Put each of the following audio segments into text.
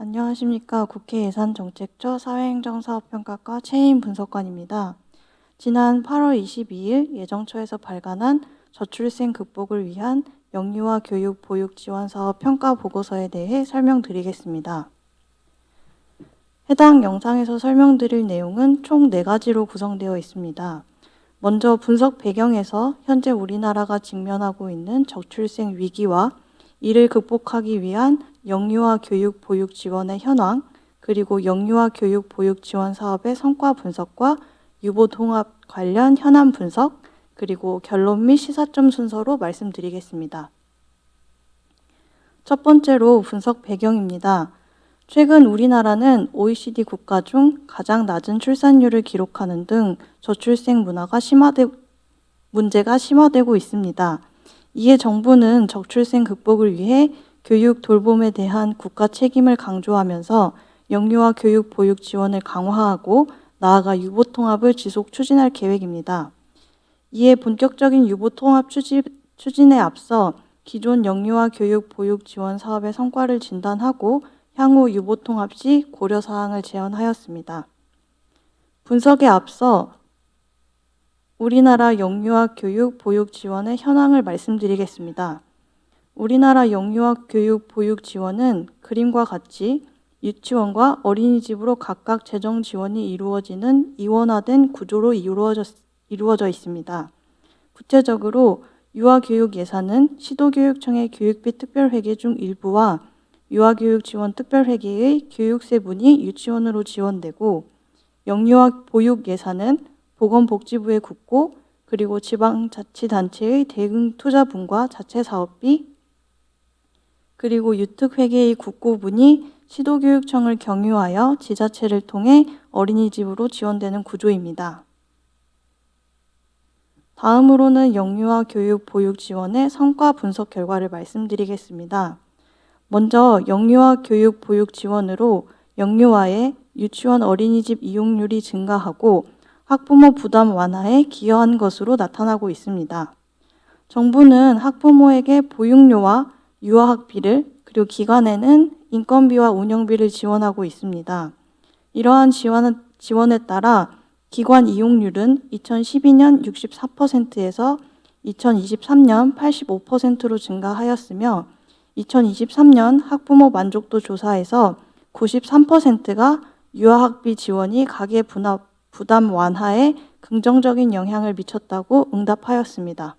안녕하십니까. 국회 예산정책처 사회행정사업평가과 최인 분석관입니다. 지난 8월 22일 예정처에서 발간한 저출생 극복을 위한 영유아 교육 보육 지원 사업 평가 보고서에 대해 설명드리겠습니다. 해당 영상에서 설명드릴 내용은 총 4가지로 구성되어 있습니다. 먼저 분석 배경에서 현재 우리나라가 직면하고 있는 저출생 위기와 이를 극복하기 위한 영유아 교육 보육 지원의 현황, 그리고 영유아 교육 보육 지원 사업의 성과 분석과 유보 통합 관련 현안 분석, 그리고 결론 및 시사점 순서로 말씀드리겠습니다. 첫 번째로 분석 배경입니다. 최근 우리나라는 OECD 국가 중 가장 낮은 출산율을 기록하는 등 저출생 문제가 심화되고 있습니다. 이에 정부는 저출생 극복을 위해 교육 돌봄에 대한 국가 책임을 강조하면서 영유아 교육 보육 지원을 강화하고 나아가 유보 통합을 지속 추진할 계획입니다. 이에 본격적인 유보 통합 추진에 앞서 기존 영유아 교육 보육 지원 사업의 성과를 진단하고 향후 유보 통합 시 고려 사항을 제언하였습니다. 분석에 앞서 우리나라 영유아 교육 보육 지원의 현황을 말씀드리겠습니다. 우리나라 영유아 교육 보육 지원은 그림과 같이 유치원과 어린이집으로 각각 재정 지원이 이루어지는 이원화된 구조로 이루어져 있습니다. 구체적으로 유아교육 예산은 시도교육청의 교육비 특별회계 중 일부와 유아교육지원특별회계의 교육세분이 유치원으로 지원되고, 영유아 보육 예산은 보건복지부의 국고, 그리고 지방자치단체의 대응투자분과 자체사업비, 그리고 유특회계의 국고분이 시도교육청을 경유하여 지자체를 통해 어린이집으로 지원되는 구조입니다. 다음으로는 영유아 교육 보육 지원의 성과 분석 결과를 말씀드리겠습니다. 먼저 영유아 교육 보육 지원으로 영유아의 유치원 어린이집 이용률이 증가하고 학부모 부담 완화에 기여한 것으로 나타나고 있습니다. 정부는 학부모에게 보육료와 유아학비를, 그리고 기관에는 인건비와 운영비를 지원하고 있습니다. 이러한 지원에 따라 기관 이용률은 2012년 64%에서 2023년 85%로 증가하였으며, 2023년 학부모 만족도 조사에서 93%가 유아학비 지원이 가계 부담 완화에 긍정적인 영향을 미쳤다고 응답하였습니다.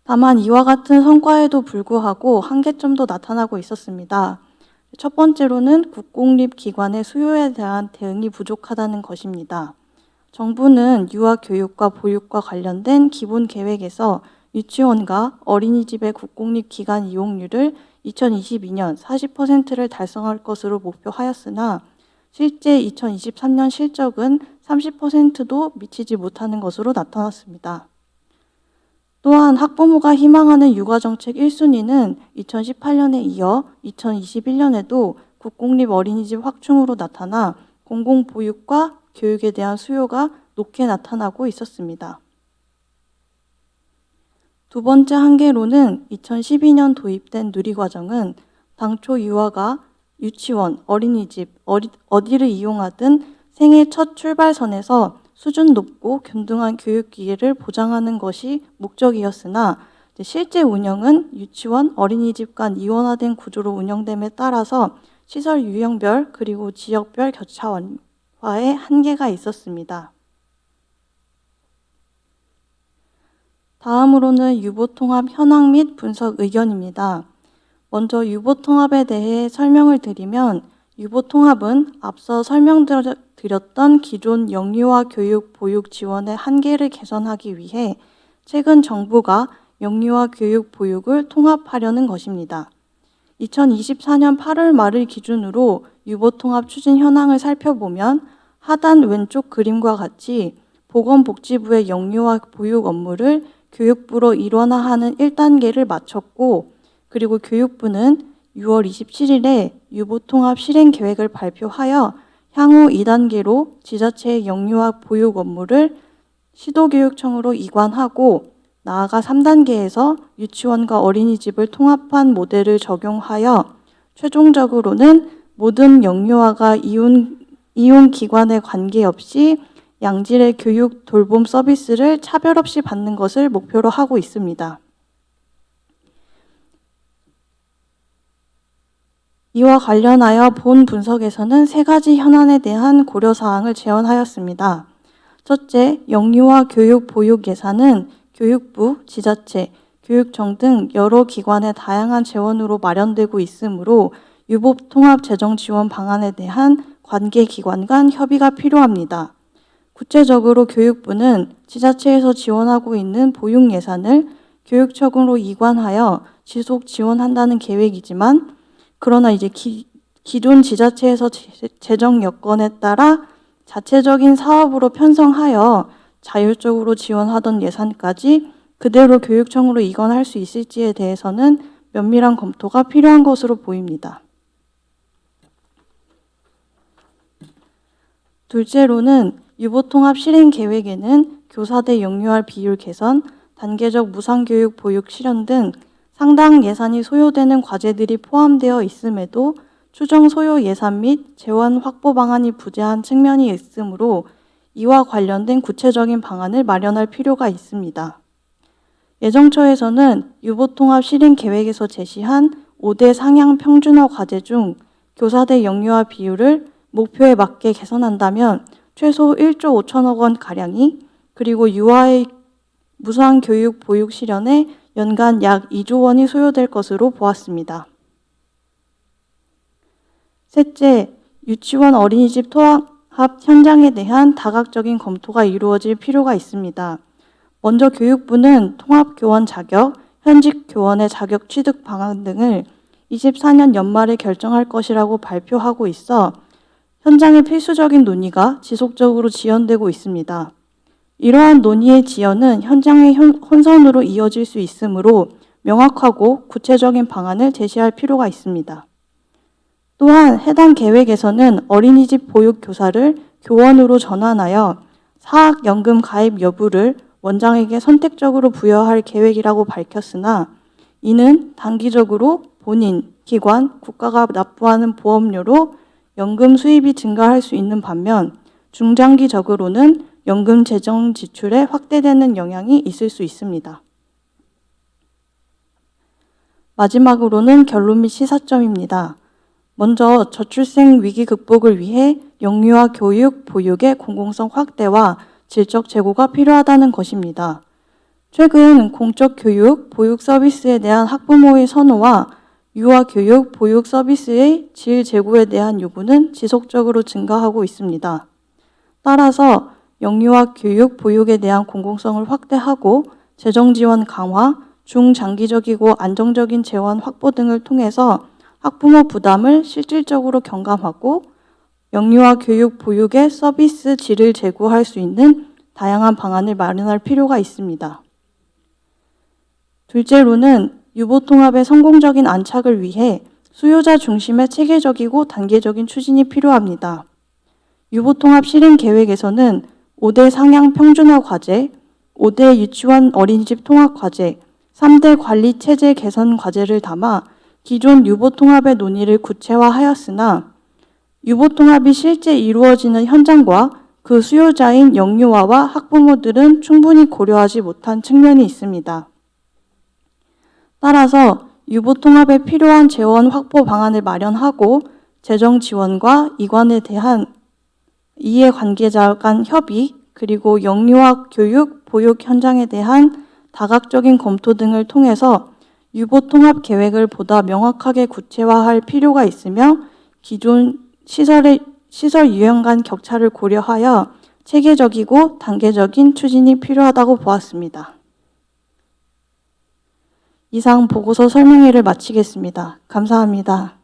다만 이와 같은 성과에도 불구하고 한계점도 나타나고 있었습니다. 첫 번째로는 국공립기관의 수요에 대한 대응이 부족하다는 것입니다. 정부는 유아교육과 보육과 관련된 기본계획에서 유치원과 어린이집의 국공립기관 이용률을 2022년 40%를 달성할 것으로 목표하였으나 실제 2023년 실적은 30%도 미치지 못하는 것으로 나타났습니다. 또한 학부모가 희망하는 육아정책 1순위는 2018년에 이어 2021년에도 국공립 어린이집 확충으로 나타나 공공보육과 교육에 대한 수요가 높게 나타나고 있었습니다. 두 번째 한계로는 2012년 도입된 누리과정은 당초 유아가 유치원, 어린이집, 어디를 이용하든 생애 첫 출발선에서 수준 높고 균등한 교육 기회를 보장하는 것이 목적이었으나 실제 운영은 유치원, 어린이집 간 이원화된 구조로 운영됨에 따라서 시설 유형별 그리고 지역별 격차화에 한계가 있었습니다. 다음으로는 유보통합 현황 및 분석 의견입니다. 먼저 유보통합에 대해 설명을 드리면, 유보통합은 앞서 설명드렸던 기존 영유아 교육 보육 지원의 한계를 개선하기 위해 최근 정부가 영유아 교육 보육을 통합하려는 것입니다. 2024년 8월 말을 기준으로 유보통합 추진 현황을 살펴보면 하단 왼쪽 그림과 같이 보건복지부의 영유아 보육 업무를 교육부로 일원화하는 1단계를 마쳤고, 그리고 교육부는 6월 27일에 유보통합 실행 계획을 발표하여 향후 2단계로 지자체의 영유아 보육 업무를 시도교육청으로 이관하고, 나아가 3단계에서 유치원과 어린이집을 통합한 모델을 적용하여 최종적으로는 모든 영유아가 이용 기관에 관계없이 양질의 교육 돌봄 서비스를 차별 없이 받는 것을 목표로 하고 있습니다. 이와 관련하여 본 분석에서는 3가지 현안에 대한 고려사항을 제언하였습니다. 첫째, 영유아 교육 보육 예산은 교육부, 지자체, 교육청 등 여러 기관의 다양한 재원으로 마련되고 있으므로 유법 통합 재정 지원 방안에 대한 관계 기관 간 협의가 필요합니다. 구체적으로 교육부는 지자체에서 지원하고 있는 보육 예산을 교육청으로 이관하여 지속 지원한다는 계획이지만, 그러나 이제 기존 지자체에서 재정 여건에 따라 자체적인 사업으로 편성하여 자율적으로 지원하던 예산까지 그대로 교육청으로 이관할 수 있을지에 대해서는 면밀한 검토가 필요한 것으로 보입니다. 둘째로는 유보통합 실행 계획에는 교사대 영유아 비율 개선, 단계적 무상교육 보육 실현 등 상당 예산이 소요되는 과제들이 포함되어 있음에도 추정 소요 예산 및 재원 확보 방안이 부재한 측면이 있으므로 이와 관련된 구체적인 방안을 마련할 필요가 있습니다. 예정처에서는 유보통합 실행 계획에서 제시한 5대 상향 평준화 과제 중 교사대 영유아 비율을 목표에 맞게 개선한다면 최소 1조 5천억 원 가량이, 그리고 유아의 무상교육 보육 실현에 연간 약 2조 원이 소요될 것으로 보았습니다. 셋째, 유치원 어린이집 통합 현장에 대한 다각적인 검토가 이루어질 필요가 있습니다. 먼저 교육부는 통합교원 자격, 현직 교원의 자격 취득 방안 등을 24년 연말에 결정할 것이라고 발표하고 있어 현장의 필수적인 논의가 지속적으로 지연되고 있습니다. 이러한 논의의 지연은 현장의 혼선으로 이어질 수 있으므로 명확하고 구체적인 방안을 제시할 필요가 있습니다. 또한 해당 계획에서는 어린이집 보육 교사를 교원으로 전환하여 사학연금 가입 여부를 원장에게 선택적으로 부여할 계획이라고 밝혔으나, 이는 단기적으로 본인, 기관, 국가가 납부하는 보험료로 연금 수입이 증가할 수 있는 반면 중장기적으로는 연금 재정 지출에 확대되는 영향이 있을 수 있습니다. 마지막으로는 결론 및 시사점입니다. 먼저 저출생 위기 극복을 위해 영유아 교육, 보육의 공공성 확대와 질적 제고가 필요하다는 것입니다. 최근 공적 교육, 보육 서비스에 대한 학부모의 선호와 유아 교육, 보육 서비스의 질 제고에 대한 요구는 지속적으로 증가하고 있습니다. 따라서 영유아 교육, 보육에 대한 공공성을 확대하고 재정 지원 강화, 중장기적이고 안정적인 재원 확보 등을 통해서 학부모 부담을 실질적으로 경감하고 영유아 교육, 보육의 서비스 질을 제고할 수 있는 다양한 방안을 마련할 필요가 있습니다. 둘째로는 유보통합의 성공적인 안착을 위해 수요자 중심의 체계적이고 단계적인 추진이 필요합니다. 유보통합 실행 계획에서는 5대 상향 평준화 과제, 5대 유치원 어린이집 통합 과제, 3대 관리 체제 개선 과제를 담아 기존 유보통합의 논의를 구체화하였으나 유보통합이 실제 이루어지는 현장과 그 수요자인 영유아와 학부모들은 충분히 고려하지 못한 측면이 있습니다. 따라서 유보통합에 필요한 재원 확보 방안을 마련하고 재정 지원과 이관에 대한 이해관계자 간 협의, 그리고 영유아 교육, 보육 현장에 대한 다각적인 검토 등을 통해서 유보통합 계획을 보다 명확하게 구체화할 필요가 있으며 기존 시설 유형 간 격차를 고려하여 체계적이고 단계적인 추진이 필요하다고 보았습니다. 이상 보고서 설명회를 마치겠습니다. 감사합니다.